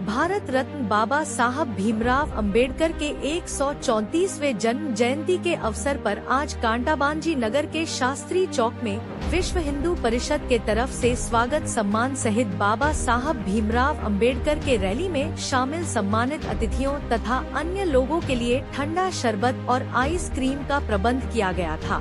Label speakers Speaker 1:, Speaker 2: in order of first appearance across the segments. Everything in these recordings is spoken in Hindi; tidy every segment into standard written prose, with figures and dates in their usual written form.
Speaker 1: भारत रत्न बाबा साहब भीमराव अंबेडकर के 134वें जन्म जयंती के अवसर पर आज कांटाबांजी नगर के शास्त्री चौक में विश्व हिंदू परिषद के तरफ से स्वागत सम्मान सहित बाबा साहब भीमराव अंबेडकर के रैली में शामिल सम्मानित अतिथियों तथा अन्य लोगों के लिए ठंडा शरबत और आइसक्रीम का प्रबंध किया गया था।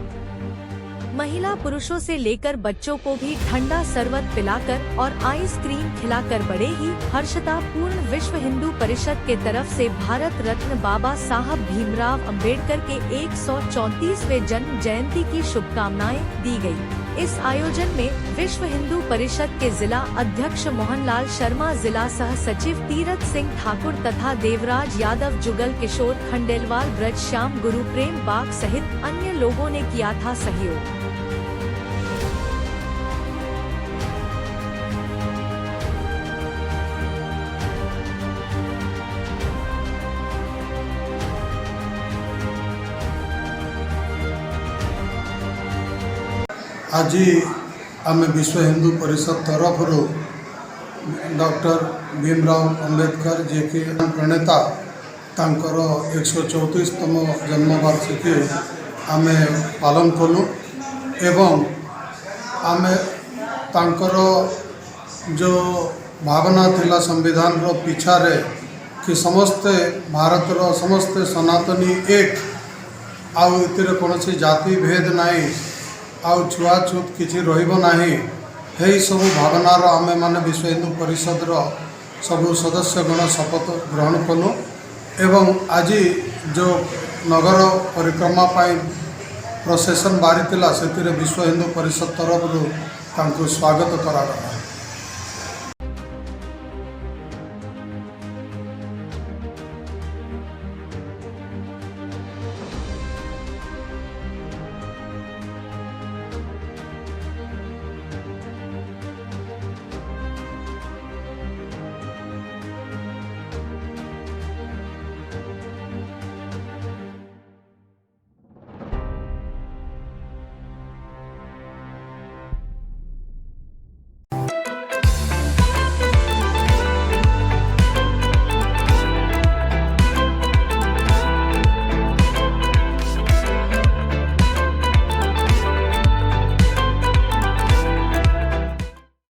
Speaker 1: महिला पुरुषों से लेकर बच्चों को भी ठंडा शरबत पिलाकर और आइसक्रीम खिलाकर बड़े ही हर्षता पूर्ण विश्व हिंदू परिषद के तरफ से भारत रत्न बाबा साहब भीमराव अंबेडकर के 134वें जन्म जयंती की शुभकामनाएं दी गई। इस आयोजन में विश्व हिंदू परिषद के जिला अध्यक्ष मोहनलाल शर्मा, जिला सह सचिव तीरथ सिंह ठाकुर तथा देवराज यादव, जुगल किशोर खंडेलवाल, ब्रज श्याम, गुरु प्रेम बाग सहित अन्य लोगों ने किया था सहयोग।
Speaker 2: आज आम विश्व हिंदू परिषद तरफ डॉक्टर भीमराव अंबेडकर जी के प्रणेता तांकर 134तम जन्मवार्षिकी आम पालन कलु एवं आम तांकर जो भावना थिला संविधान रो पिछारे कि समस्ते भारत रो समस्ते सनातनी एक आउ इतिर कौन जाति भेद नहीं आउ छुआछूत किसी रही सब भावनार आमे माने विश्व हिंदू परिषद सबू सदस्यगण शपथ ग्रहण कलु एवं आज जो नगर परिक्रमा प्रोसेसन बारी से विश्व हिंदू परिषद तरफ स्वागत करा।